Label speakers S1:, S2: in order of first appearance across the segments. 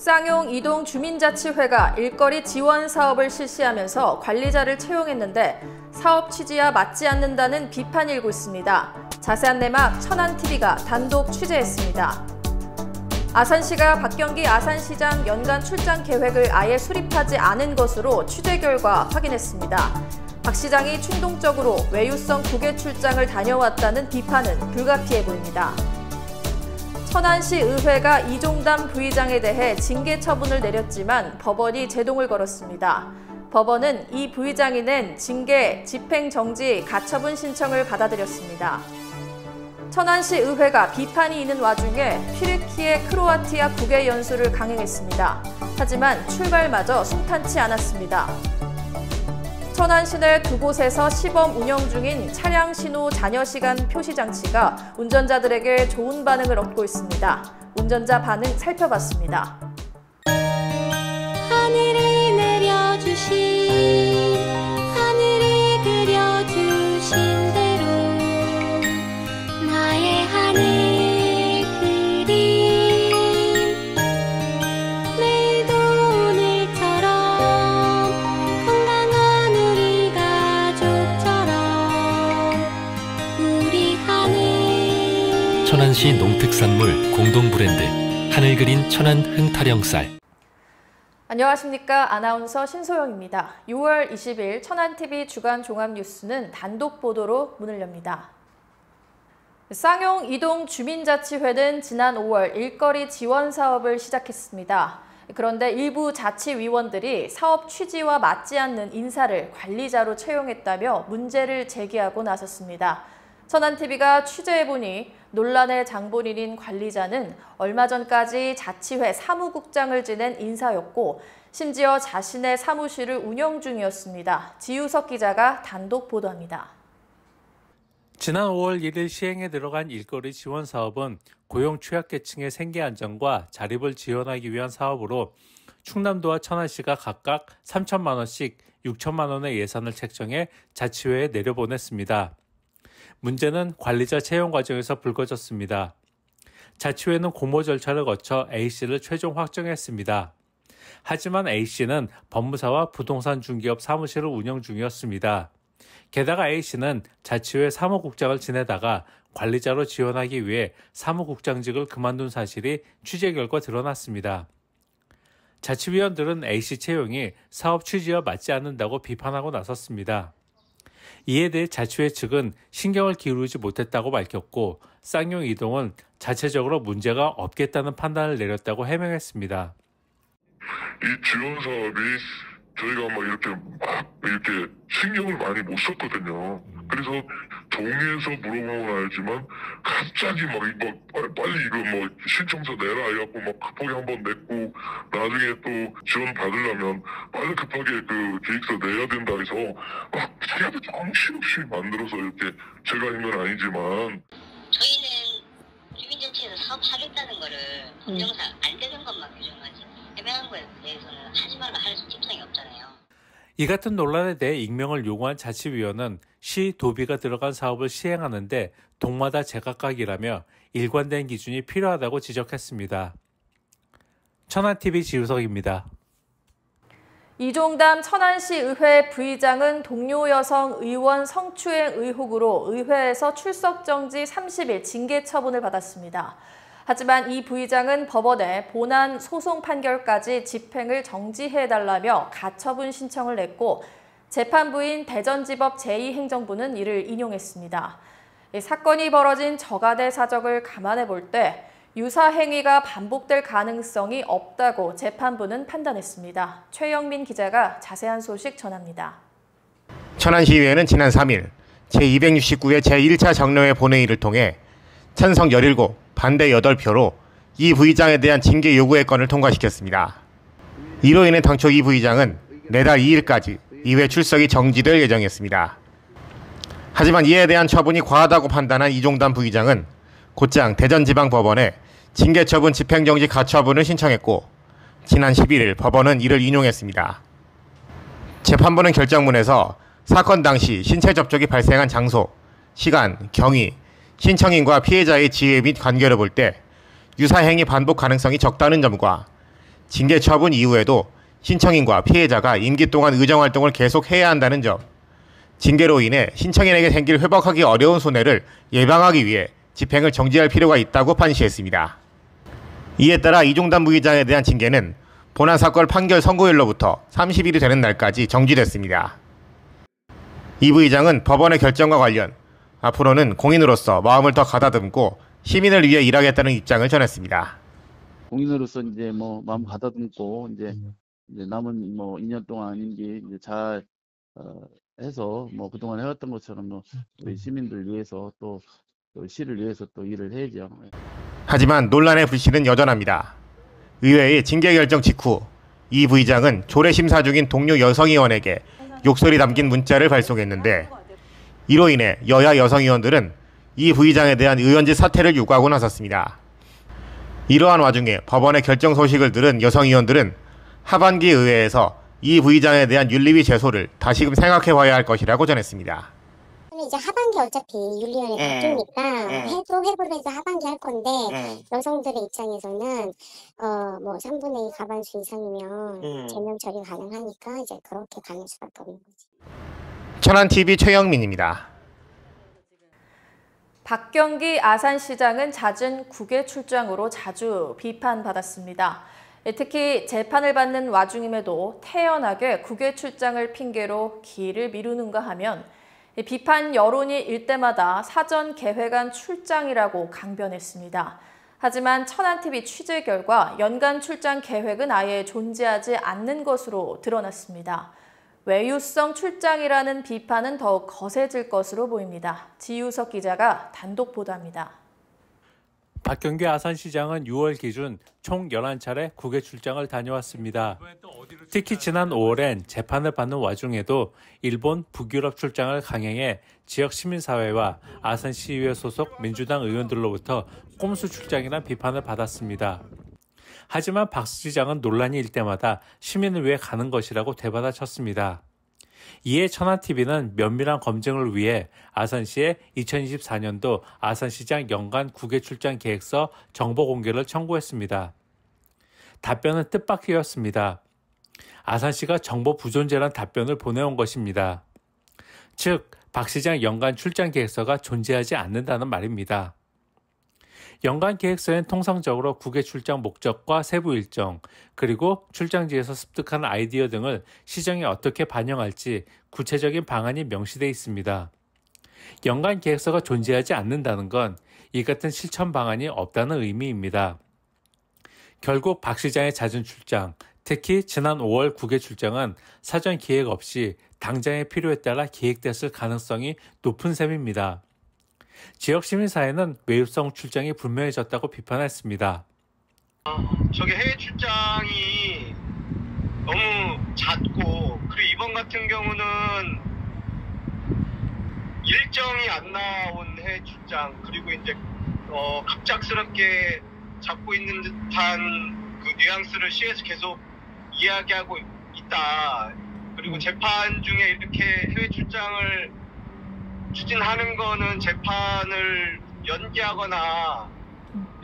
S1: 쌍용 이동 주민자치회가 일거리 지원 사업을 실시하면서 관리자를 채용했는데 사업 취지와 맞지 않는다는 비판이 일고 있습니다. 자세한 내막 천안TV가 단독 취재했습니다. 아산시가 박경기 아산시장 연간 출장 계획을 아예 수립하지 않은 것으로 취재 결과 확인했습니다. 박 시장이 충동적으로 외유성 국외 출장을 다녀왔다는 비판은 불가피해 보입니다. 천안시 의회가 이종담 부의장에 대해 징계 처분을 내렸지만 법원이 제동을 걸었습니다. 법원은 이 부의장이 낸 징계, 집행정지, 가처분 신청을 받아들였습니다. 천안시 의회가 비판이 있는 와중에 튀르키예 크로아티아 국외 연수를 강행했습니다. 하지만 출발마저 순탄치 않았습니다. 천안시 내 두 곳에서 시범 운영 중인 차량 신호 잔여 시간 표시 장치가 운전자들에게 좋은 반응을 얻고 있습니다. 운전자 반응 살펴봤습니다.
S2: 하늘을 내려주신 하늘을 그려주신 대로 나의 하늘 그림 내일도 오늘처럼 건강한 우리 가족처럼 우리 하늘.
S3: 천안시 농특산물 공동 브랜드 하늘 그린 천안 흥타령쌀.
S1: 안녕하십니까. 아나운서 신소영입니다. 6월 20일 천안TV 주간 종합뉴스는 단독 보도로 문을 엽니다. 쌍용 이동 주민자치회는 지난 5월 일거리 지원 사업을 시작했습니다. 그런데 일부 자치위원들이 사업 취지와 맞지 않는 인사를 관리자로 채용했다며 문제를 제기하고 나섰습니다. 천안TV가 취재해보니 논란의 장본인인 관리자는 얼마 전까지 자치회 사무국장을 지낸 인사였고 심지어 자신의 사무실을 운영 중이었습니다. 지우석 기자가 단독 보도합니다.
S4: 지난 5월 1일 시행에 들어간 일거리 지원 사업은 고용 취약계층의 생계 안정과 자립을 지원하기 위한 사업으로 충남도와 천안시가 각각 3천만 원씩 6천만 원의 예산을 책정해 자치회에 내려보냈습니다. 문제는 관리자 채용 과정에서 불거졌습니다. 자치회는 공모 절차를 거쳐 A씨를 최종 확정했습니다. 하지만 A씨는 법무사와 부동산 중개업 사무실을 운영 중이었습니다. 게다가 A씨는 자치회 사무국장을 지내다가 관리자로 지원하기 위해 사무국장직을 그만둔 사실이 취재 결과 드러났습니다. 자치위원들은 A씨 채용이 사업 취지와 맞지 않는다고 비판하고 나섰습니다. 이에 대해 자치회 측은 신경을 기울이지 못했다고 밝혔고 쌍용 이동은 자체적으로 문제가 없겠다는 판단을 내렸다고 해명했습니다.
S5: 이 지원 사업이 저희가 이렇게 신경을 많이 못 썼거든요. 그래서 동의해서 물어보면 알지만 갑자기 빨리 이거 신청서 내라 해갖고 급하게 한번 냈고 나중에 또 지원 받으려면 빨리 급하게 그 계획서 내야 된다 해서 자기한테 정신없이 만들어서 이렇게 제가 한 건 아니지만
S6: 저희는 주민정치에서 사업하겠다는 거를 법령상 안 되는 것만 규정하지 애매한 거에 대해서는 하지 말라 할 집상이 없잖아요.
S4: 이 같은 논란에 대해 익명을 요구한 자치위원은 시 도비가 들어간 사업을 시행하는데 동마다 제각각이라며 일관된 기준이 필요하다고 지적했습니다. 천안TV 지우석입니다.
S1: 이종담 천안시 의회 부의장은 동료 여성 의원 성추행 의혹으로 의회에서 출석 정지 30일 징계 처분을 받았습니다. 하지만 이 부의장은 법원에 본안 소송 판결까지 집행을 정지해달라며 가처분 신청을 냈고 재판부인 대전지법 제2행정부는 이를 인용했습니다. 사건이 벌어진 저가대 사적을 감안해 볼 때 유사 행위가 반복될 가능성이 없다고 재판부는 판단했습니다. 최영민 기자가 자세한 소식 전합니다.
S7: 천안시의회는 지난 3일 제269회 제1차 정례회 본회의를 통해 찬성 17, 반대 8표로 이 부의장에 대한 징계 요구의 건을 통과시켰습니다. 이로 인해 당초 이 부의장은 내달 2일까지 의회 출석이 정지될 예정이었습니다. 하지만 이에 대한 처분이 과하다고 판단한 이종담 부의장은 곧장 대전지방법원에 징계처분 집행정지 가처분을 신청했고 지난 11일 법원은 이를 인용했습니다. 재판부는 결정문에서 사건 당시 신체 접촉이 발생한 장소, 시간, 경위, 신청인과 피해자의 지위 및 관계를 볼 때 유사행위 반복 가능성이 적다는 점과 징계 처분 이후에도 신청인과 피해자가 임기 동안 의정활동을 계속해야 한다는 점, 징계로 인해 신청인에게 생길 회복하기 어려운 손해를 예방하기 위해 집행을 정지할 필요가 있다고 판시했습니다. 이에 따라 이종단 부의장에 대한 징계는 본안 사건 판결 선고일로부터 30일이 되는 날까지 정지됐습니다. 이 부의장은 법원의 결정과 관련 앞으로는 공인으로서 마음을 더 가다듬고 시민을 위해 일하겠다는 입장을 전했습니다.
S8: 공인으로서 이제 뭐 마음 가다듬고 이제 남은 뭐 2년 동안 임기 이제 잘 해서 뭐 그동안 해왔던 것처럼 뭐 우리 시민들 위해서 또 시를 위해서 또 일을 해야죠.
S7: 하지만 논란의 불씨는 여전합니다. 의회의 징계 결정 직후 이 부의장은 조례 심사 중인 동료 여성의원에게 욕설이 담긴 문자를 발송했는데, 이로 인해 여야 여성의원들은 이 부의장에 대한 의원직 사퇴를 요구하고 나섰습니다. 이러한 와중에 법원의 결정 소식을 들은 여성의원들은 하반기 의회에서 이 부의장에 대한 윤리위 제소를 다시금 생각해봐야 할 것이라고 전했습니다.
S9: 이제 하반기 어차피 윤리위원회 바뀌니까 회부를 해서 하반기 할 건데 여성들의 입장에서는 뭐 3분의 2 과반수 이상이면 제명 처리 가능하니까 이제 그렇게 가는 수밖에 없는 거지.
S7: 천안TV 최영민입니다.
S1: 박경기 아산시장은 잦은 국외 출장으로 자주 비판받았습니다. 특히 재판을 받는 와중임에도 태연하게 국외 출장을 핑계로 기일을 미루는가 하면 비판 여론이 일 때마다 사전 계획한 출장이라고 강변했습니다. 하지만 천안TV 취재 결과 연간 출장 계획은 아예 존재하지 않는 것으로 드러났습니다. 외유성 출장이라는 비판은 더욱 거세질 것으로 보입니다. 지유석 기자가 단독 보도합니다.
S4: 박경기 아산시장은 6월 기준 총 11차례 국외 출장을 다녀왔습니다. 특히 지난 5월엔 재판을 받는 와중에도 일본, 북유럽 출장을 강행해 지역 시민사회와 아산시의회 소속 민주당 의원들로부터 꼼수 출장이란 비판을 받았습니다. 하지만 박 시장은 논란이 일 때마다 시민을 위해 가는 것이라고 되받아쳤습니다. 이에 천안TV는 면밀한 검증을 위해 아산시에 2024년도 아산시장 연간 국외 출장 계획서 정보 공개를 청구했습니다. 답변은 뜻밖이었습니다. 아산시가 정보 부존재란 답변을 보내온 것입니다. 즉, 박 시장 연간 출장 계획서가 존재하지 않는다는 말입니다. 연간 계획서엔 통상적으로 국외 출장 목적과 세부 일정, 그리고 출장지에서 습득한 아이디어 등을 시정에 어떻게 반영할지 구체적인 방안이 명시되어 있습니다. 연간 계획서가 존재하지 않는다는 건 이 같은 실천 방안이 없다는 의미입니다. 결국 박 시장의 잦은 출장, 특히 지난 5월 국외 출장은 사전 기획 없이 당장의 필요에 따라 기획됐을 가능성이 높은 셈입니다. 지역 시민사회는 외유성 출장이 불명해졌다고 비판했습니다.
S10: 저게 해외 출장이 너무 잦고, 그리고 이번 같은 경우는 일정이 안 나온 해외 출장, 그리고 이제 갑작스럽게 잡고 있는 듯한 그 뉘앙스를 시에서 계속 이야기하고 있다. 그리고 재판 중에 이렇게 해외 출장을 추진하는 거는 재판을 연기하거나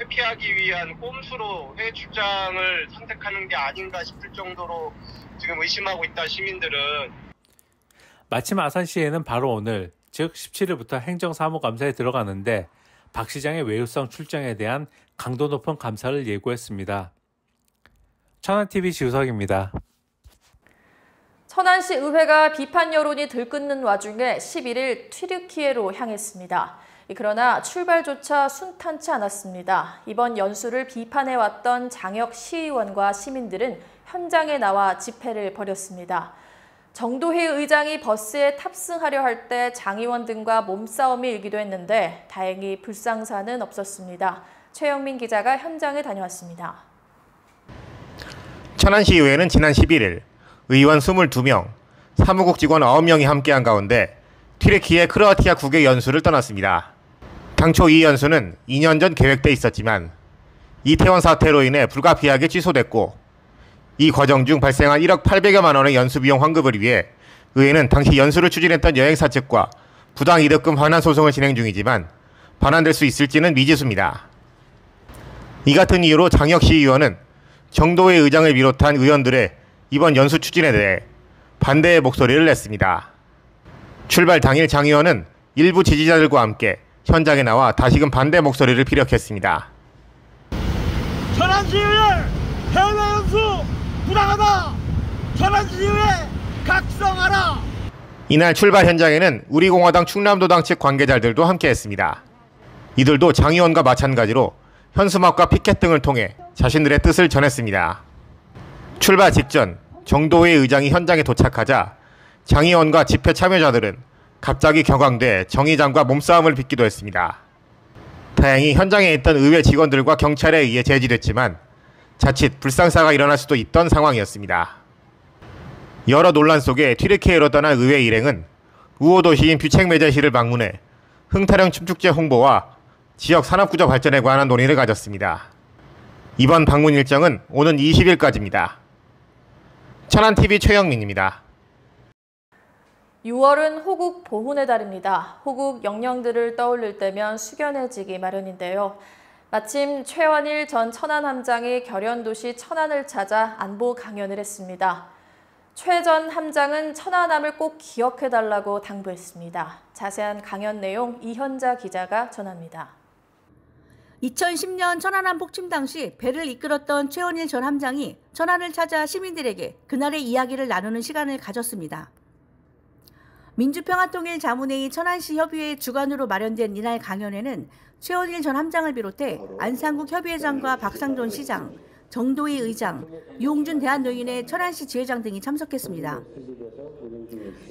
S10: 회피하기 위한 꼼수로 해외 출장을 선택하는 게 아닌가 싶을 정도로 지금 의심하고 있다, 시민들은.
S4: 마침 아산시에는 바로 오늘, 즉 17일부터 행정사무감사에 들어가는데 박 시장의 외유성 출장에 대한 강도 높은 감사를 예고했습니다. 천안TV 지우석입니다.
S1: 천안시 의회가 비판 여론이 들끓는 와중에 11일 튀르키예로 향했습니다. 그러나 출발조차 순탄치 않았습니다. 이번 연수를 비판해왔던 장혁 시의원과 시민들은 현장에 나와 집회를 벌였습니다. 정도희 의장이 버스에 탑승하려 할 때 장 의원 등과 몸싸움이 일기도 했는데 다행히 불상사는 없었습니다. 최영민 기자가 현장에 다녀왔습니다.
S7: 천안시의회는 지난 11일 의원 22명, 사무국 직원 9명이 함께한 가운데 튀르키예 크로아티아 국외 연수를 떠났습니다. 당초 이 연수는 2년 전 계획돼 있었지만 이태원 사태로 인해 불가피하게 취소됐고, 이 과정 중 발생한 1억 800여만 원의 연수 비용 환급을 위해 의회는 당시 연수를 추진했던 여행사 측과 부당이득금 환원 소송을 진행 중이지만 반환될 수 있을지는 미지수입니다. 이 같은 이유로 장혁 시의원은 정도의 의장을 비롯한 의원들의 이번 연수 추진에 대해 반대의 목소리를 냈습니다. 출발 당일 장 의원은 일부 지지자들과 함께 현장에 나와 다시금 반대 목소리를 피력했습니다.
S11: 천안시의회 해외 연수 부당하다. 천안시의회 각성하라.
S7: 이날 출발 현장에는 우리공화당 충남도당 측 관계자들도 함께했습니다. 이들도 장 의원과 마찬가지로 현수막과 피켓 등을 통해 자신들의 뜻을 전했습니다. 출발 직전 정도의 의장이 현장에 도착하자 장 의원과 집회 참여자들은 갑자기 격앙돼 정 의장과 몸싸움을 빚기도 했습니다. 다행히 현장에 있던 의회 직원들과 경찰에 의해 제지됐지만 자칫 불상사가 일어날 수도 있던 상황이었습니다. 여러 논란 속에 튀르키예로 떠난 의회 일행은 우호도시인 뷰첵메제시를 방문해 흥타령 춤축제 홍보와 지역 산업구조 발전에 관한 논의를 가졌습니다. 이번 방문 일정은 오는 20일까지입니다. 천안TV 최영민입니다.
S1: 6월은 호국 보훈의 달입니다. 호국 영령들을 떠올릴 때면 숙연해지기 마련인데요. 마침 최원일 전 천안함장이 결연도시 천안을 찾아 안보 강연을 했습니다. 최 전 함장은 천안함을 꼭 기억해달라고 당부했습니다. 자세한 강연 내용 이현자 기자가 전합니다.
S12: 2010년 천안함 폭침 당시 배를 이끌었던 최원일 전 함장이 천안을 찾아 시민들에게 그날의 이야기를 나누는 시간을 가졌습니다. 민주평화통일자문회의 천안시 협의회 주관으로 마련된 이날 강연에는 최원일 전 함장을 비롯해 안상국 협의회장과 박상돈 시장, 정도희 의장, 유홍준 대한노인회 천안시 지회장 등이 참석했습니다.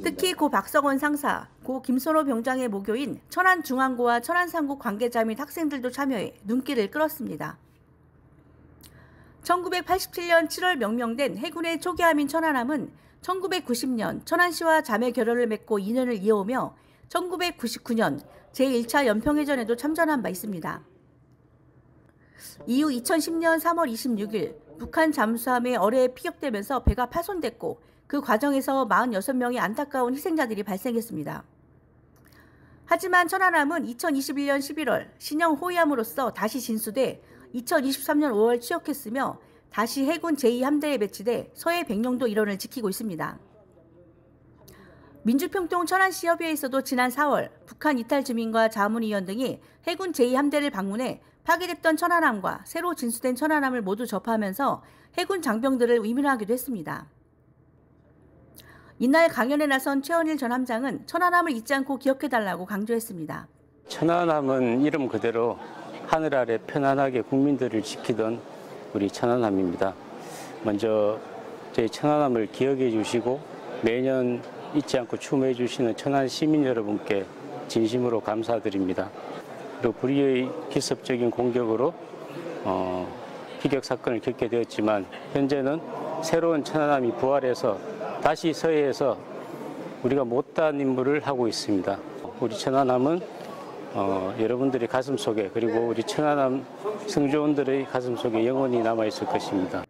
S12: 특히 고 박성원 상사, 고 김선호 병장의 모교인 천안중앙고와 천안상고 관계자 및 학생들도 참여해 눈길을 끌었습니다. 1987년 7월 명명된 해군의 초기함인 천안함은 1990년 천안시와 자매 결연을 맺고 2년을 이어오며 1999년 제1차 연평해전에도 참전한 바 있습니다. 이후 2010년 3월 26일 북한 잠수함의 어뢰에 피격되면서 배가 파손됐고 그 과정에서 46명의 안타까운 희생자들이 발생했습니다. 하지만 천안함은 2021년 11월 신형 호위함으로서 다시 진수돼 2023년 5월 취역했으며 다시 해군 제2함대에 배치돼 서해 백령도 일원을 지키고 있습니다. 민주평통 천안시 협의회에서도 지난 4월 북한 이탈 주민과 자문위원 등이 해군 제2함대를 방문해 파괴됐던 천안함과 새로 진수된 천안함을 모두 접하면서 해군 장병들을 위문하기도 했습니다. 이날 강연에 나선 최원일 전 함장은 천안함을 잊지 않고 기억해달라고 강조했습니다.
S13: 천안함은 이름 그대로 하늘 아래 편안하게 국민들을 지키던 우리 천안함입니다. 먼저 저희 천안함을 기억해 주시고 매년 잊지 않고 추모해 주시는 천안 시민 여러분께 진심으로 감사드립니다. 그리고 불의의 기습적인 공격으로 피격 사건을 겪게 되었지만 현재는 새로운 천안함이 부활해서 다시 서해에서 우리가 못다한 임무를 하고 있습니다. 우리 천안함은 여러분들의 가슴속에 그리고 우리 천안함 승조원들의 가슴속에 영원히 남아있을 것입니다.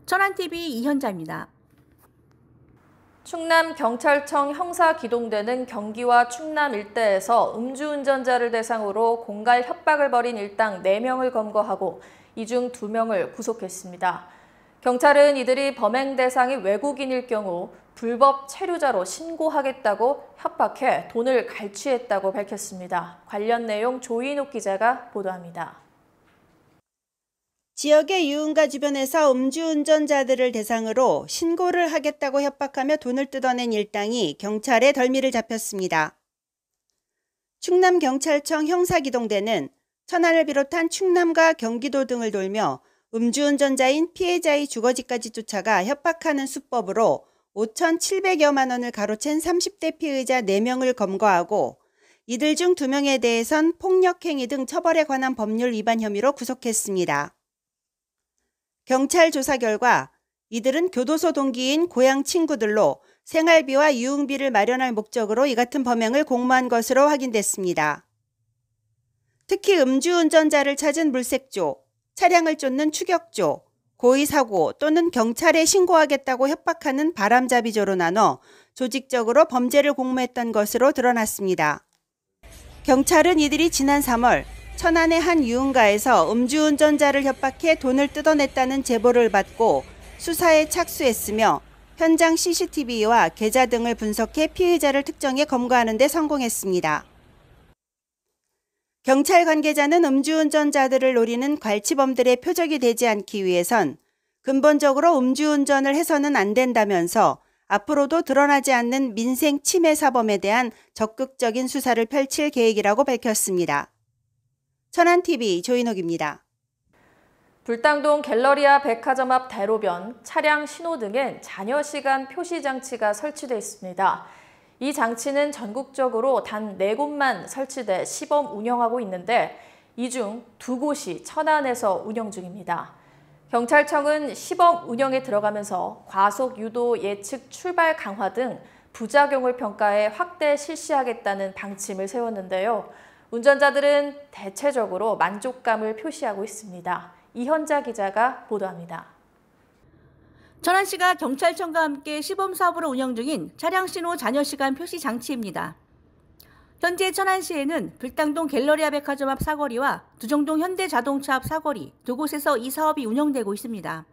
S12: 천안TV 이현자입니다.
S1: 충남경찰청 형사기동대는 경기와 충남 일대에서 음주운전자를 대상으로 공갈 협박을 벌인 일당 4명을 검거하고 이 중 2명을 구속했습니다. 경찰은 이들이 범행 대상이 외국인일 경우 불법 체류자로 신고하겠다고 협박해 돈을 갈취했다고 밝혔습니다. 관련 내용 조인욱 기자가 보도합니다.
S14: 지역의 유흥가 주변에서 음주운전자들을 대상으로 신고를 하겠다고 협박하며 돈을 뜯어낸 일당이 경찰의 덜미를 잡혔습니다. 충남경찰청 형사기동대는 천안을 비롯한 충남과 경기도 등을 돌며 음주운전자인 피해자의 주거지까지 쫓아가 협박하는 수법으로 5,700여만 원을 가로챈 30대 피의자 4명을 검거하고 이들 중 2명에 대해선 폭력행위 등 처벌에 관한 법률 위반 혐의로 구속했습니다. 경찰 조사 결과 이들은 교도소 동기인 고향 친구들로 생활비와 유흥비를 마련할 목적으로 이 같은 범행을 공모한 것으로 확인됐습니다. 특히 음주운전자를 찾은 물색조, 차량을 쫓는 추격조, 고의사고 또는 경찰에 신고하겠다고 협박하는 바람잡이조로 나눠 조직적으로 범죄를 공모했던 것으로 드러났습니다. 경찰은 이들이 지난 3월 천안의 한 유흥가에서 음주운전자를 협박해 돈을 뜯어냈다는 제보를 받고 수사에 착수했으며 현장 CCTV와 계좌 등을 분석해 피의자를 특정해 검거하는 데 성공했습니다. 경찰 관계자는 음주운전자들을 노리는 갈치범들의 표적이 되지 않기 위해선 근본적으로 음주운전을 해서는 안 된다면서 앞으로도 드러나지 않는 민생 침해 사범에 대한 적극적인 수사를 펼칠 계획이라고 밝혔습니다. 천안TV 조인옥입니다.
S1: 불당동 갤러리아 백화점 앞 대로변, 차량 신호등엔 자녀시간 표시 장치가 설치돼 있습니다. 이 장치는 전국적으로 단 4곳만 설치돼 시범 운영하고 있는데 이 중 2곳이 천안에서 운영 중입니다. 경찰청은 시범 운영에 들어가면서 과속 유도 예측 출발 강화 등 부작용을 평가해 확대 실시하겠다는 방침을 세웠는데요. 운전자들은 대체적으로 만족감을 표시하고 있습니다. 이현자 기자가 보도합니다.
S12: 천안시가 경찰청과 함께 시범 사업으로 운영 중인 차량 신호 자녀시간 표시 장치입니다. 현재 천안시에는 불당동 갤러리아 백화점 앞 사거리와 두정동 현대자동차 앞 사거리 2곳에서 이 사업이 운영되고 있습니다.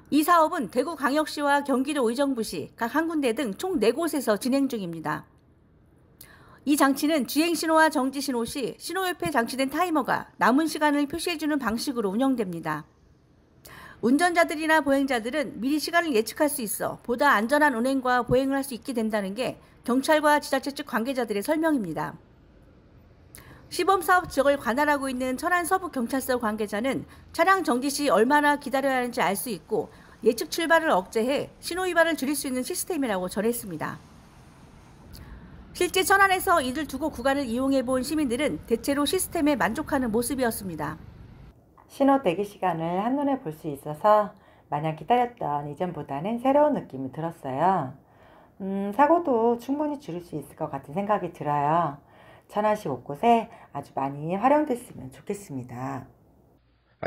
S12: 이 사업은 대구광역시와 경기도 의정부시 각 한 군데 등 총 4곳에서 진행 중입니다. 이 장치는 주행신호와 정지신호 시 신호 옆에 장치된 타이머가 남은 시간을 표시해주는 방식으로 운영됩니다. 운전자들이나 보행자들은 미리 시간을 예측할 수 있어 보다 안전한 운행과 보행을 할 수 있게 된다는 게 경찰과 지자체 측 관계자들의 설명입니다. 시범사업 지역을 관할하고 있는 천안서부경찰서 관계자는 차량 정지 시 얼마나 기다려야 하는지 알 수 있고 예측 출발을 억제해 신호 위반을 줄일 수 있는 시스템이라고 전했습니다. 실제 천안에서 이들 2곳 구간을 이용해 본 시민들은 대체로 시스템에 만족하는 모습이었습니다.
S15: 신호 대기 시간을 한눈에 볼 수 있어서 마냥 기다렸던 이전보다는 새로운 느낌이 들었어요. 사고도 충분히 줄일 수 있을 것 같은 생각이 들어요. 천안시 곳곳에 아주 많이 활용됐으면 좋겠습니다.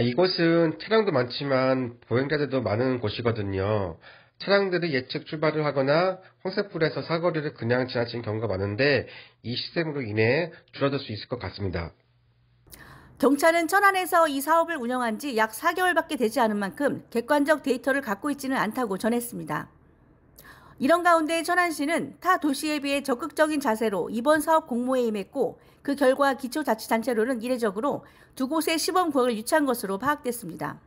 S16: 이곳은 차량도 많지만 보행자들도 많은 곳이거든요. 차량들이 예측 출발을 하거나 황색불에서 사거리를 그냥 지나치는 경우가 많은데 이 시스템으로 인해 줄어들 수 있을 것 같습니다.
S12: 경찰은 천안에서 이 사업을 운영한 지 약 4개월밖에 되지 않은 만큼 객관적 데이터를 갖고 있지는 않다고 전했습니다. 이런 가운데 천안시는 타 도시에 비해 적극적인 자세로 이번 사업 공모에 임했고 그 결과 기초자치단체로는 이례적으로 2곳의 시범구역을 유치한 것으로 파악됐습니다.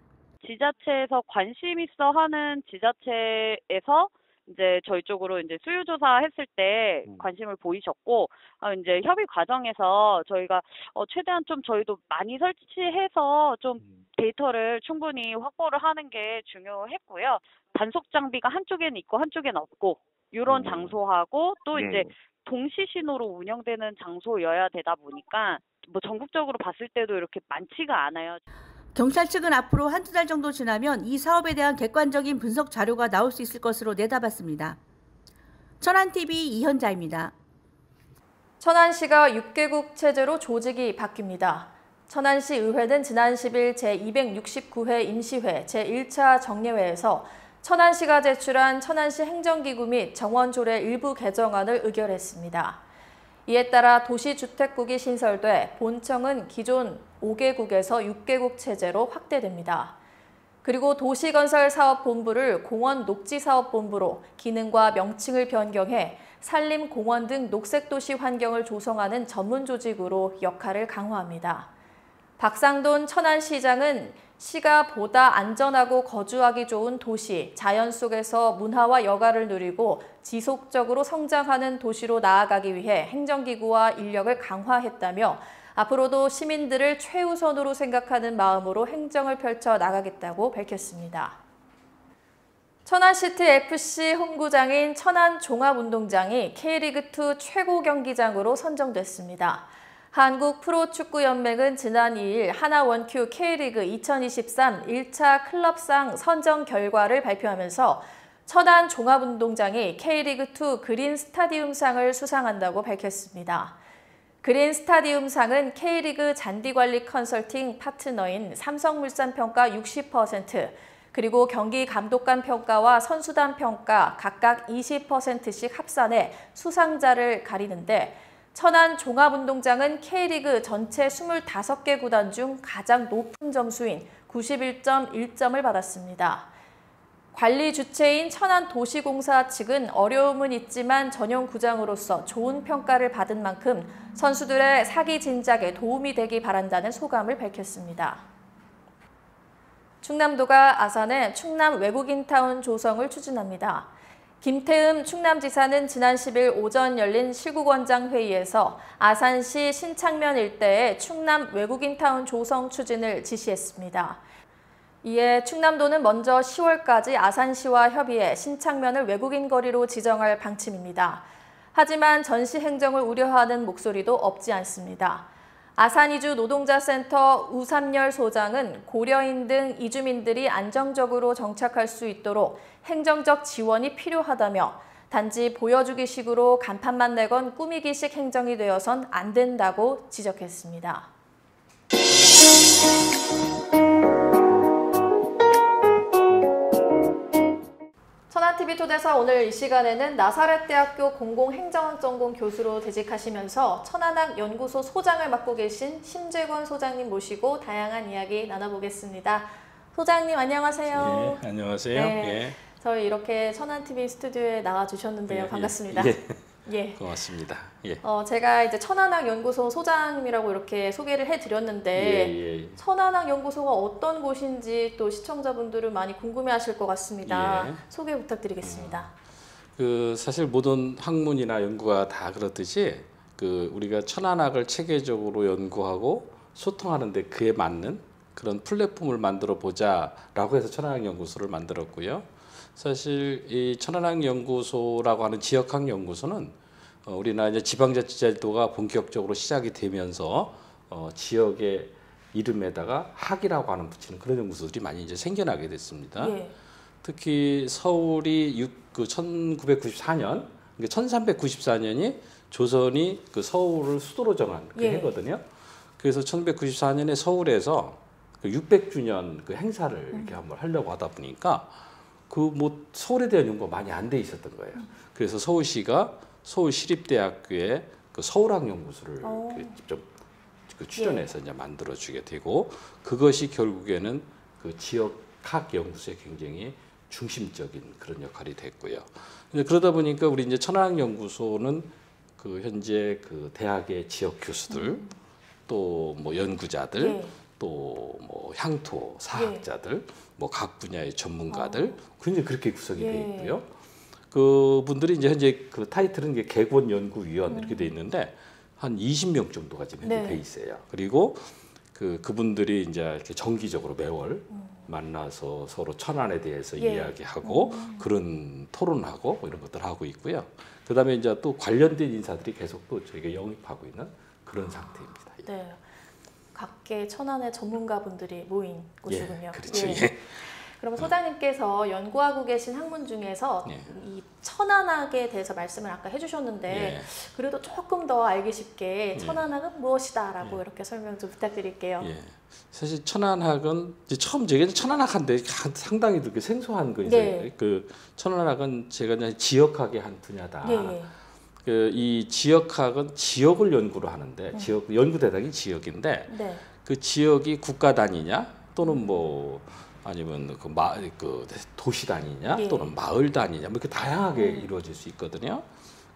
S17: 지자체에서 관심 있어 하는 지자체에서 이제 저희 쪽으로 이제 수요조사 했을 때 관심을 보이셨고, 이제 협의 과정에서 저희가 최대한 좀 저희도 많이 설치해서 좀 데이터를 충분히 확보를 하는 게 중요했고요. 단속 장비가 한쪽에는 있고 한쪽에는 없고, 이런 장소하고 또 이제 동시 신호로 운영되는 장소여야 되다 보니까 뭐 전국적으로 봤을 때도 이렇게 많지가 않아요.
S12: 경찰 측은 앞으로 1~2달 정도 지나면 이 사업에 대한 객관적인 분석 자료가 나올 수 있을 것으로 내다봤습니다. 천안TV 이현자입니다.
S1: 천안시가 6개국 체제로 조직이 바뀝니다. 천안시 의회는 지난 10일 제269회 임시회 제1차 정례회에서 천안시가 제출한 천안시 행정기구 및 정원조례 일부 개정안을 의결했습니다. 이에 따라 도시주택국이 신설돼 본청은 기존 5개국에서 6개국 체제로 확대됩니다. 그리고 도시건설사업본부를 공원녹지사업본부로 기능과 명칭을 변경해 산림, 공원 등 녹색도시 환경을 조성하는 전문조직으로 역할을 강화합니다. 박상돈 천안시장은 시가 보다 안전하고 거주하기 좋은 도시, 자연 속에서 문화와 여가를 누리고 지속적으로 성장하는 도시로 나아가기 위해 행정기구와 인력을 강화했다며 앞으로도 시민들을 최우선으로 생각하는 마음으로 행정을 펼쳐 나가겠다고 밝혔습니다. 천안시티FC 홈구장인 천안종합운동장이 K리그2 최고 경기장으로 선정됐습니다. 한국프로축구연맹은 지난 2일 하나원큐 K리그 2023 1차 클럽상 선정 결과를 발표하면서 천안 종합운동장이 K리그2 그린 스타디움상을 수상한다고 밝혔습니다. 그린 스타디움상은 K리그 잔디관리 컨설팅 파트너인 삼성물산 평가 60%, 그리고 경기 감독관 평가와 선수단 평가 각각 20%씩 합산해 수상자를 가리는데 천안 종합운동장은 K리그 전체 25개 구단 중 가장 높은 점수인 91.1점을 받았습니다. 관리 주체인 천안도시공사 측은 어려움은 있지만 전용 구장으로서 좋은 평가를 받은 만큼 선수들의 사기 진작에 도움이 되기 바란다는 소감을 밝혔습니다. 충남도가 아산에 충남 외국인타운 조성을 추진합니다. 김태흠 충남지사는 지난 10일 오전 열린 실구원장 회의에서 아산시 신창면 일대에 충남 외국인타운 조성 추진을 지시했습니다. 이에 충남도는 먼저 10월까지 아산시와 협의해 신창면을 외국인 거리로 지정할 방침입니다. 하지만 전시 행정을 우려하는 목소리도 없지 않습니다. 아산이주 노동자센터 우삼열 소장은 고려인 등 이주민들이 안정적으로 정착할 수 있도록 행정적 지원이 필요하다며 단지 보여주기식으로 간판만 내건 꾸미기식 행정이 되어선 안 된다고 지적했습니다. 천안TV 토대서 오늘 이 시간에는 나사렛대학교 공공행정학전공 교수로 재직하시면서 천안학 연구소 소장을 맡고 계신 심재권 소장님 모시고 다양한 이야기 나눠보겠습니다. 소장님 안녕하세요.
S18: 네, 안녕하세요.
S1: 네,
S18: 예.
S1: 저희 이렇게 천안TV 스튜디오에 나와주셨는데요.
S18: 예,
S1: 반갑습니다.
S18: 예.
S1: 예.
S18: 고맙습니다. 예.
S1: 제가 이제 천안학 연구소 소장님이라고 이렇게 소개를 해드렸는데 천안학 연구소가 어떤 곳인지 또 시청자분들은 많이 궁금해하실 것 같습니다.
S18: 예.
S1: 소개 부탁드리겠습니다.
S18: 사실 모든 학문이나 연구가 다 그렇듯이 우리가 천안학을 체계적으로 연구하고 소통하는데 그에 맞는 그런 플랫폼을 만들어 보자라고 해서 천안학 연구소를 만들었고요. 사실 이 천안학 연구소라고 하는 지역학 연구소는 우리나라 이제 지방자치제도가 본격적으로 시작이 되면서 지역의 이름에다가 학이라고 하는 붙이는 그런 연구소들이 많이 이제 생겨나게 됐습니다.
S1: 예.
S18: 특히 서울이 1994년, 1394년이 조선이 서울을 수도로 정한 그 해거든요. 그래서 1994년에 서울에서 600주년 그 행사를 이렇게 한번 하려고 하다 보니까 서울에 대한 연구가 많이 안 돼 있었던 거예요. 그래서 서울시가 서울시립대학교에 서울학연구소를 직접 출연해서 이제 만들어주게 되고 그것이 결국에는 지역학 연구소의 굉장히 중심적인 그런 역할이 됐고요. 그러다 보니까 우리 이제 천안학연구소는 현재 대학의 지역 교수들 또 뭐 연구자들 또 뭐 향토 사학자들 뭐 각 분야의 전문가들 굉장히 그렇게 구성이 되어 있고요. 그분들이 이제 현재 타이틀은 이게 개권 연구위원 이렇게 돼 있는데 한 20명 정도가 지금 돼 있어요. 그리고 그분들이 이제 이렇게 정기적으로 매월 만나서 서로 천안에 대해서 이야기하고 그런 토론하고 뭐 이런 것들 하고 있고요. 그다음에 이제 또 관련된 인사들이 계속 또 저희가 영입하고 있는 그런 상태입니다.
S1: 네. 각계 천안의 전문가분들이 모인 곳이군요.
S18: 그렇죠.
S1: 그럼 소장님께서 연구하고 계신 학문 중에서 이 천안학에 대해서 말씀을 아까 해주셨는데 그래도 조금 더 알기 쉽게 천안학은 무엇이다라고 이렇게 설명 좀 부탁드릴게요.
S18: 사실 천안학은 이제 처음 제가 천안학한데 상당히 그렇게 생소한 거 이제 천안학은 제가 이제 지역학의 한 분야다. 이 지역학은 지역을 연구로 하는데 지역 연구 대상이 지역인데 그 지역이 국가 단위냐 또는 뭐 아니면 도시 단위냐 또는 마을 단위냐 뭐 이렇게 다양하게 이루어질 수 있거든요.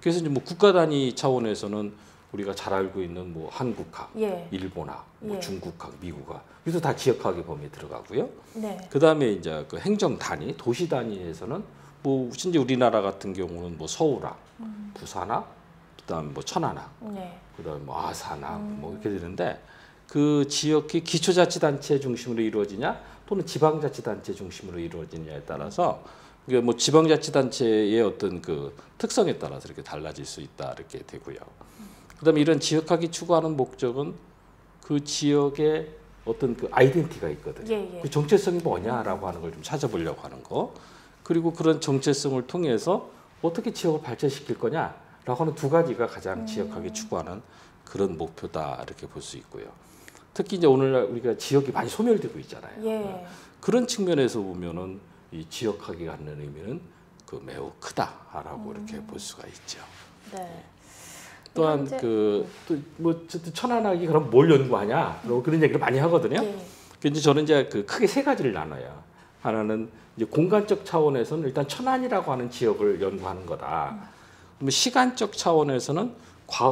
S18: 그래서 이제 뭐 국가 단위 차원에서는 우리가 잘 알고 있는 뭐 한국학, 일본학, 뭐 중국학, 미국학 이것도 다 지역학의 범위에 들어가고요. 그 다음에 이제 행정 단위, 도시 단위에서는 뭐 진짜 우리나라 같은 경우는 뭐 서울학, 부산학, 그다음 뭐 천안학, 그다음 뭐 아산학 뭐 이렇게 되는데 그 지역이 기초자치단체 중심으로 이루어지냐 또는 지방자치단체 중심으로 이루어지냐에 따라서 그러니까 뭐 지방자치단체의 어떤 특성에 따라서 이렇게 달라질 수 있다 이렇게 되고요. 그다음에 이런 지역학이 추구하는 목적은 그 지역의 어떤 아이덴티티가 있거든요. 그 정체성이 뭐냐라고 하는 걸 좀 찾아보려고 하는 거. 그리고 그런 정체성을 통해서 어떻게 지역을 발전시킬 거냐라고 하는 두 가지가 가장 지역학이 추구하는 그런 목표다 이렇게 볼 수 있고요. 특히 이제 오늘날 우리가 지역이 많이 소멸되고 있잖아요. 그런 측면에서 보면은 이 지역학이 갖는 의미는 매우 크다라고 이렇게 볼 수가 있죠. 또한 그또뭐 천안학이 그럼 뭘 연구하냐 그런 얘기를 많이 하거든요. 근데 저는 이제 그 크게 세 가지를 나눠요. 하나는 이제 공간적 차원에서는 일단 천안이라고 하는 지역을 연구하는 거다. 그럼 시간적 차원에서는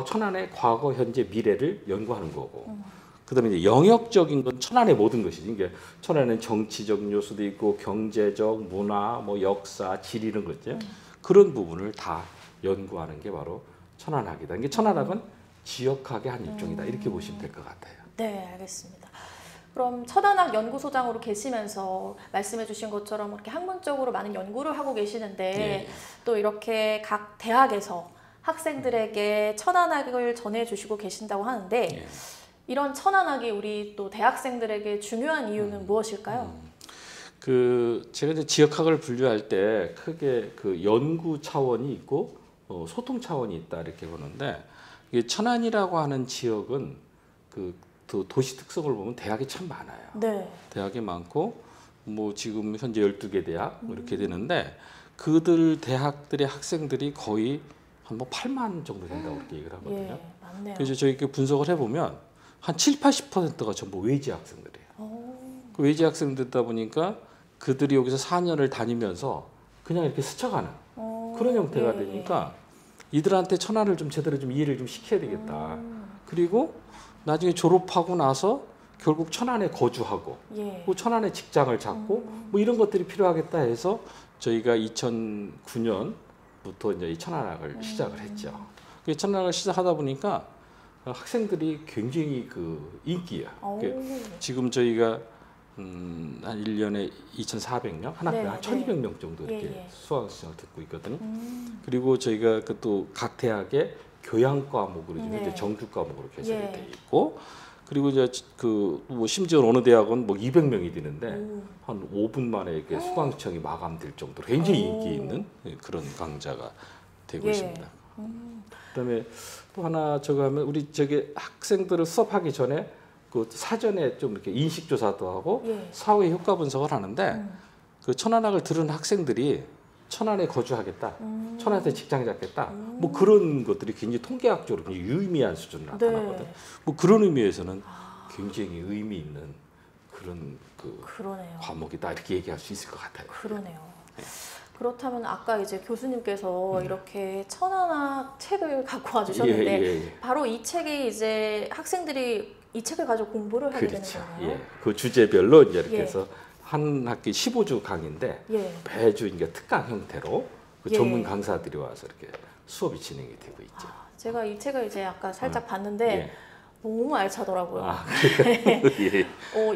S18: 천안의 과거, 현재, 미래를 연구하는 거고. 그다음에 이제 영역적인 건 천안의 모든 것이지. 이게 천안에는 정치적 요소도 있고 경제적, 문화, 뭐 역사, 질 이런 거죠. 그런 부분을 다 연구하는 게 바로 천안학이다. 이게 천안학은 지역학의 한 일종이다. 이렇게 보시면 될 것 같아요.
S1: 네, 알겠습니다. 그럼 천안학 연구소장으로 계시면서 말씀해 주신 것처럼 이렇게 학문적으로 많은 연구를 하고 계시는데 또 이렇게 각 대학에서 학생들에게 천안학을 전해주시고 계신다고 하는데 이런 천안학이 우리 또 대학생들에게 중요한 이유는 무엇일까요?
S18: 그 제가 이제 지역학을 분류할 때 크게 그 연구 차원이 있고 소통 차원이 있다 이렇게 보는데 이게 천안이라고 하는 지역은 그 도시 특성을 보면 대학이 참 많아요.
S1: 네.
S18: 대학이 많고 뭐 지금 현재 12개 대학 이렇게 되는데 그들 대학들의 학생들이 거의 한 뭐 8만 정도 된다고 그렇게 얘기를 하거든요.
S1: 맞네요.
S18: 그래서 저희 이렇게 분석을 해보면 한 70~80%가 전부 외지 학생들이에요. 그 외지 학생들이다 보니까 그들이 여기서 4년을 다니면서 그냥 이렇게 스쳐가는 그런 형태가 되니까 이들한테 천안을 좀 제대로 좀 이해를 좀 시켜야 되겠다. 그리고 나중에 졸업하고 나서 결국 천안에 거주하고 뭐 천안에 직장을 잡고 뭐 이런 것들이 필요하겠다 해서 저희가 2009년부터 이제 이 천안학을 시작을 했죠. 그 천안학을 시작하다 보니까 학생들이 굉장히 그 인기야. 지금 저희가 한 1년에 2,400명, 한 학교에 한 1,200명 정도 이렇게 수강 신청을 듣고 있거든요. 그리고 저희가 그 또 각 대학의 교양 과목으로 이제 정규 과목으로 개설이 돼 있고, 그리고 이제 그 뭐 심지어 어느 대학은 뭐 200명이 되는데 한 5분 만에 이렇게 수강 신청이 마감될 정도로 굉장히 인기 있는 그런 강좌가 되고 있습니다. 그다음에 또 하나 저거 하면 우리 저기 학생들을 수업하기 전에 그 사전에 좀 이렇게 인식 조사도 하고 사후에 효과 분석을 하는데 그 천안학을 들은 학생들이 천안에 거주하겠다, 천안에서 직장 잡겠다, 뭐 그런 것들이 굉장히 통계학적으로 굉장히 유의미한 수준으로 나타나거든. 뭐 그런 의미에서는 굉장히 의미 있는 그런 그 과목이다 이렇게 얘기할 수 있을 것 같아요.
S1: 그러네요. 그렇다면 아까 이제 교수님께서 이렇게 천안학 책을 갖고 와주셨는데 바로 이 책이 이제 학생들이 이 책을 가지고 공부를 하게 되는 거예요?
S18: 그 주제별로 이제 이렇게 해서 한 학기 15주 강의인데 매주 이제 특강 형태로 그 전문 강사들이 와서 이렇게 수업이 진행이 되고 있죠.
S1: 제가 이 책을 이제 아까 살짝 봤는데 너무 알차더라고요.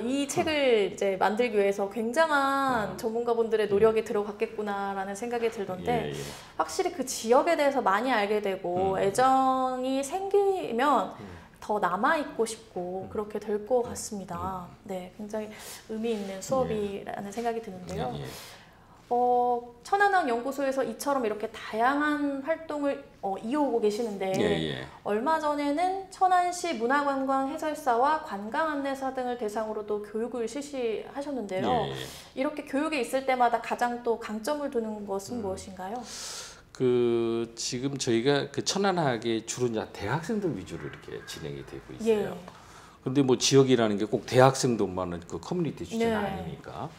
S1: 이 책을 이제 만들기 위해서 굉장한 전문가분들의 노력이 들어갔겠구나라는 생각이 들던데 확실히 그 지역에 대해서 많이 알게 되고 애정이 생기면 더 남아있고 싶고 그렇게 될 것 같습니다. 네, 굉장히 의미 있는 수업이라는 생각이 드는데요. 천안학 연구소에서 이처럼 이렇게 다양한 활동을 이어오고 계시는데 얼마 전에는 천안시 문화관광해설사와 관광안내사 등을 대상으로도 교육을 실시하셨는데요. 이렇게 교육에 있을 때마다 가장 또 강점을 두는 것은 무엇인가요?
S18: 그 지금 저희가 그 천안학이 주로 이제 대학생들 위주로 이렇게 진행이 되고 있어요. 그런데 뭐 지역이라는 게 꼭 대학생들만은 그 커뮤니티 주제는 아니니까.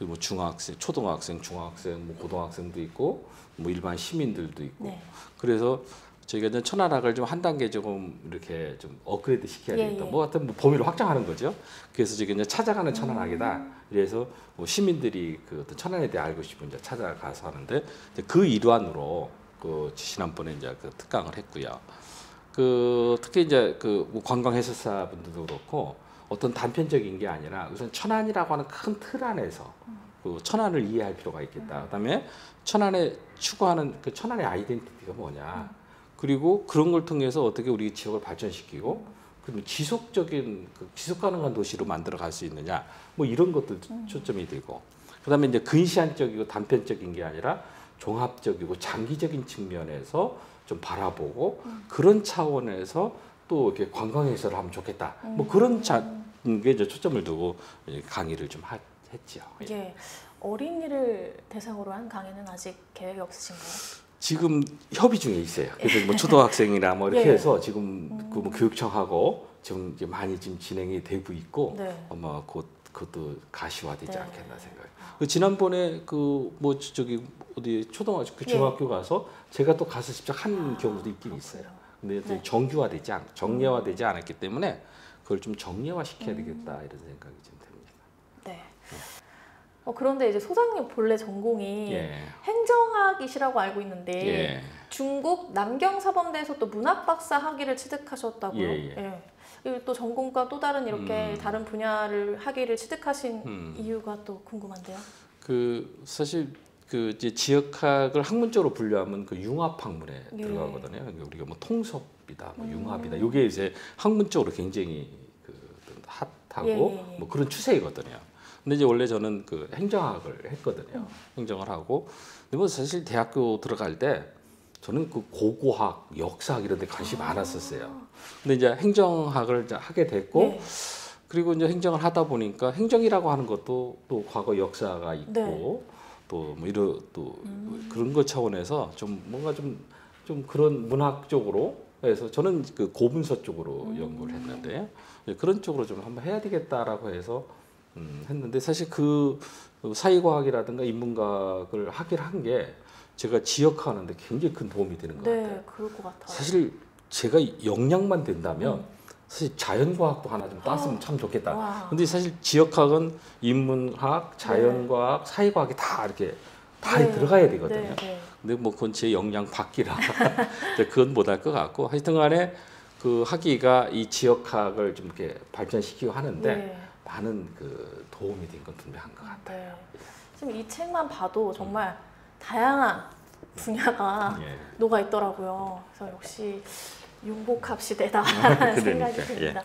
S18: 뭐 중학생, 초등학생, 중학생, 뭐 고등학생도 있고, 뭐 일반 시민들도 있고. 그래서 저희가 이제 천안학을 좀 한 단계 조금 이렇게 좀 업그레이드 시켜야 되겠다. 뭐 하여튼 뭐 범위를 확장하는 거죠. 그래서 저희가 이제 찾아가는 천안학이다. 그래서 뭐 시민들이 그 어떤 천안에 대해 알고 싶으면 이제 찾아가서 하는데 그 일환으로 그 지난번에 이제 그 특강을 했고요. 그 특히 이제 그 뭐 관광 해설사 분들도 그렇고 어떤 단편적인 게 아니라 우선 천안이라고 하는 큰 틀 안에서 그 천안을 이해할 필요가 있겠다. 그다음에 천안에 추구하는 그 천안의 아이덴티티가 뭐냐. 그리고 그런 걸 통해서 어떻게 우리 지역을 발전시키고 그럼 지속적인 지속 가능한 도시로 만들어 갈 수 있느냐. 뭐 이런 것도 초점이 되고. 그다음에 이제 근시안적이고 단편적인 게 아니라 종합적이고 장기적인 측면에서 좀 바라보고 그런 차원에서 또 이렇게 관광 해설을 하면 좋겠다. 뭐 그런 게 이제 초점을 두고 강의를 좀 했죠.
S1: 어린이를 대상으로 한 강의는 아직 계획이 없으신가요?
S18: 지금 협의 중에 있어요. 그래서 뭐 초등학생이나 뭐 이렇게
S1: 예.
S18: 해서 지금 그 뭐 교육청하고 지금 이제 많이 지금 진행이 되고 있고
S1: 네.
S18: 아마 곧 그것도 가시화되지
S1: 네.
S18: 않겠나 생각해요. 그 지난번에 그 뭐 저기 어디 초등학교 그 중학교 가서 제가 또 가서 직접 한 경우도 있긴 있어요. 근데
S1: 네.
S18: 정규화되지 않, 정례화되지 않았기 때문에 그걸 좀 정례화 시켜야 되겠다 이런 생각이 좀 듭니다.
S1: 네. 그런데 이제 소장님 본래 전공이
S18: 예.
S1: 행정학이시라고 알고 있는데
S18: 예.
S1: 중국 남경사범대에서 또 문학박사 학위를 취득하셨다고요?
S18: 예, 예.
S1: 예. 그리고 또 전공과 또 다른 이렇게 다른 분야를 학위를 취득하신 이유가 또 궁금한데요.
S18: 그 사실 그 이제 지역학을 학문적으로 분류하면 그 융합학문에
S1: 예.
S18: 들어가거든요. 그러니까 우리가 뭐 통섭이다, 뭐 융합이다. 이게 이제 학문적으로 굉장히 그 핫하고
S1: 예.
S18: 뭐 그런 추세이거든요. 근데 이제 원래 저는 그 행정학을 했거든요. 행정을 하고. 근데 뭐 사실 대학교 들어갈 때 저는 그 고고학, 역사학 이런 데 관심이 많았었어요. 근데 이제 행정학을 이제 하게 됐고
S1: 네.
S18: 그리고 이제 행정을 하다 보니까 행정이라고 하는 것도 또 과거 역사가 있고
S1: 네.
S18: 또 뭐 이런 또 그런 것 차원에서 좀 뭔가 좀 그런 문학 쪽으로 해서 저는 그 고문서 쪽으로 연구를 했는데 그런 쪽으로 좀 한번 해야 되겠다라고 해서 했는데 사실 그 사회과학이라든가 인문학을 하기를 한 게 제가 지역하는데 굉장히 큰 도움이 되는 것 같아요.
S1: 네, 그럴 것 같아요.
S18: 사실 제가 역량만 된다면 사실 자연과학도 하나 좀 땄으면 참 좋겠다.
S1: 와.
S18: 근데 사실 지역학은 인문학, 자연과학, 사회과학이 다 이렇게 다
S1: 네.
S18: 들어가야 되거든요.
S1: 네, 네.
S18: 근데 뭐 그건 제 역량 밖이라 그건 못할 것 같고 하여튼간에 그 학위가 이 지역학을 좀 이렇게 발전시키고 하는데
S1: 네.
S18: 많은 그 도움이 된 건 분명한 것 같아요.
S1: 네. 지금 이 책만 봐도 정말 다양한 분야가
S18: 예.
S1: 녹아 있더라고요. 그래서 역시 융복합시대다라는 생각이
S18: 그러니까,
S1: 듭니다.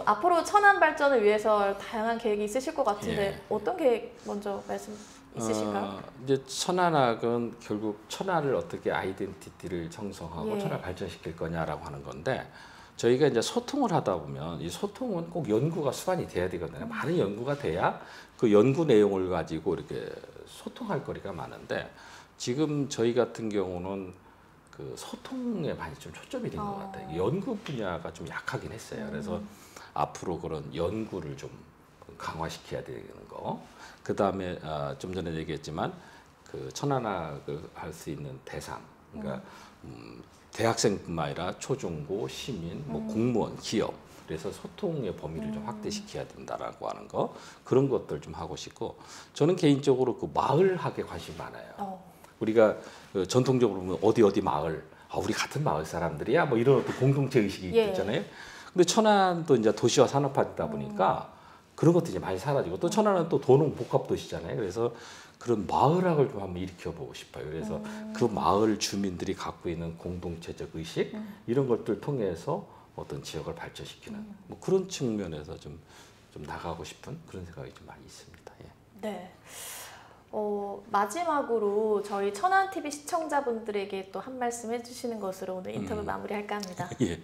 S1: 앞으로 천안 발전을 위해서 다양한 계획이 있으실 것 같은데
S18: 예.
S1: 어떤 계획 먼저 말씀 있으실까요?
S18: 이제 천안학은 결국 천안을 어떻게 아이덴티티를 형성하고
S1: 예.
S18: 천안을 발전시킬 거냐라고 하는 건데 저희가 이제 소통을 하다 보면 이 소통은 꼭 연구가 수반이 돼야 되거든요. 많은 연구가 돼야 그 연구 내용을 가지고 이렇게 소통할 거리가 많은데 지금 저희 같은 경우는 그 소통에 많이 좀 초점이 된 것 같아요. 연구 분야가 좀 약하긴 했어요. 그래서 앞으로 그런 연구를 좀 강화시켜야 되는 거. 그 다음에 좀 전에 얘기했지만 그 천안학을 할 수 있는 대상, 그러니까 대학생뿐만 아니라 초중고, 시민, 뭐 공무원, 기업. 그래서 소통의 범위를 좀 확대시켜야 된다라고 하는 거 그런 것들 좀 하고 싶고 저는 개인적으로 그 마을학에 관심이 많아요. 우리가 그 전통적으로 보면 어디 마을, 우리 같은 마을 사람들이야 뭐 이런 어떤 공동체 의식이
S1: 예.
S18: 있잖아요. 근데 천안도 이제 도시화 산업화되다 보니까 그런 것들이 이제 많이 사라지고 또 천안은 또 도농 복합 도시잖아요. 그래서 그런 마을학을 좀 한번 일으켜 보고 싶어요. 그래서 그 마을 주민들이 갖고 있는 공동체적 의식 이런 것들 통해서 어떤 지역을 발전시키는 뭐 그런 측면에서 좀 나가고 싶은 그런 생각이 좀 많이 있습니다. 예.
S1: 네. 마지막으로 저희 천안TV 시청자분들에게 또 한 말씀 해주시는 것으로 오늘 인터뷰 마무리할까 합니다.
S18: 예.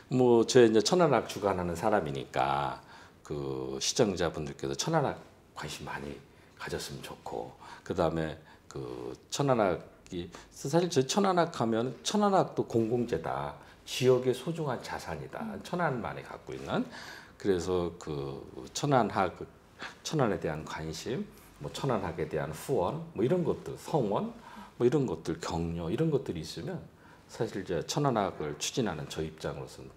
S18: 뭐 저 이제 천안학 주관하는 사람이니까 그 시청자분들께서 천안학 관심 많이 가졌으면 좋고 그 다음에 그 천안학이 사실 저 천안학 하면 천안학도 공공재다. 지역의 소중한 자산이다. 천안만이 갖고 있는. 그래서 그 천안학, 천안에 대한 관심, 뭐 천안학에 대한 후원, 뭐 이런 것들, 성원, 뭐 이런 것들, 격려 이런 것들이 있으면 사실 이제 천안학을 추진하는 저 입장으로서는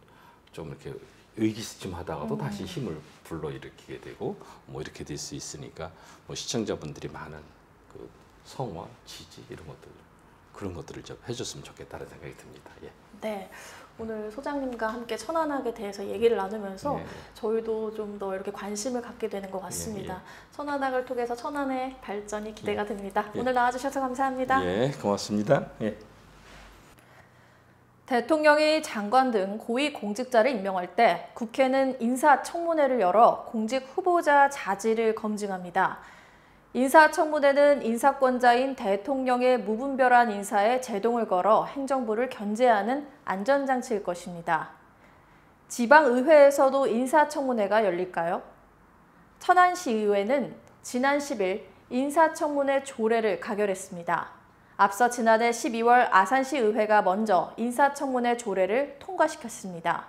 S18: 좀 이렇게 의기소침하다가도 다시 힘을 불러일으키게 되고 뭐 이렇게 될 수 있으니까 뭐 시청자분들이 많은 그 성원, 지지 이런 것들 그런 것들을 좀 해줬으면 좋겠다는 생각이 듭니다. 예.
S1: 네. 오늘 소장님과 함께 천안학에 대해서 얘기를 나누면서
S18: 예.
S1: 저희도 좀 더 이렇게 관심을 갖게 되는 것 같습니다.
S18: 예.
S1: 천안학을 통해서 천안의 발전이 기대가 됩니다.
S18: 예.
S1: 오늘 나와주셔서 감사합니다.
S18: 예, 고맙습니다. 예.
S1: 대통령이 장관 등 고위 공직자를 임명할 때 국회는 인사청문회를 열어 공직 후보자 자질을 검증합니다. 인사청문회는 인사권자인 대통령의 무분별한 인사에 제동을 걸어 행정부를 견제하는 안전장치일 것입니다. 지방의회에서도 인사청문회가 열릴까요? 천안시의회는 지난 10일 인사청문회 조례를 가결했습니다. 앞서 지난해 12월 아산시 의회가 먼저 인사청문회 조례를 통과시켰습니다.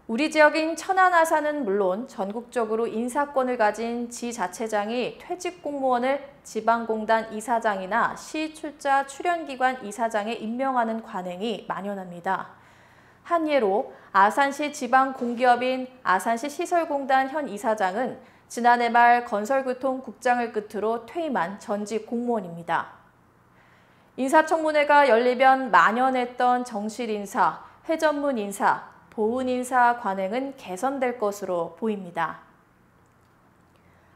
S1: 우리 지역인 천안 아산은 물론 전국적으로 인사권을 가진 지자체장이 퇴직 공무원을 지방공단 이사장이나 시 출자 출연기관 이사장에 임명하는 관행이 만연합니다. 한 예로 아산시 지방공기업인 아산시 시설공단 현 이사장은 지난해 말 건설교통국장을 끝으로 퇴임한 전직 공무원입니다. 인사청문회가 열리면 만연했던 정실인사, 회전문인사, 보훈인사 관행은 개선될 것으로 보입니다.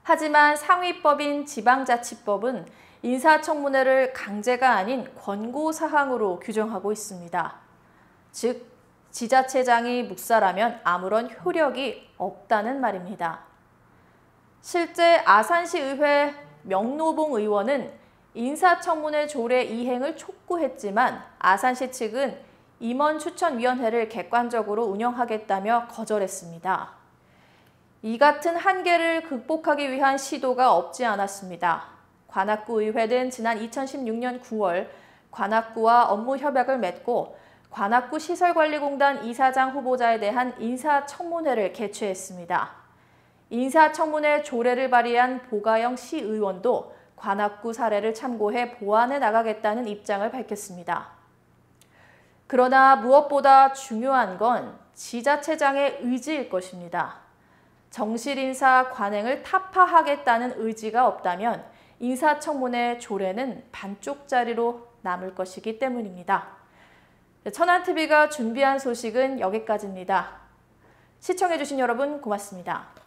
S1: 하지만 상위법인 지방자치법은 인사청문회를 강제가 아닌 권고사항으로 규정하고 있습니다. 즉, 지자체장이 묵살하면 아무런 효력이 없다는 말입니다. 실제 아산시 의회 명노봉 의원은 인사청문회 조례 이행을 촉구했지만 아산시 측은 임원추천위원회를 객관적으로 운영하겠다며 거절했습니다. 이 같은 한계를 극복하기 위한 시도가 없지 않았습니다. 관악구 의회는 지난 2016년 9월 관악구와 업무 협약을 맺고 관악구 시설관리공단 이사장 후보자에 대한 인사청문회를 개최했습니다. 인사청문회 조례를 발의한 보가영 시의원도 관악구 사례를 참고해 보완해 나가겠다는 입장을 밝혔습니다. 그러나 무엇보다 중요한 건 지자체장의 의지일 것입니다. 정실인사 관행을 타파하겠다는 의지가 없다면 인사청문회 조례는 반쪽짜리로 남을 것이기 때문입니다. 천안TV가 준비한 소식은 여기까지입니다. 시청해주신 여러분 고맙습니다.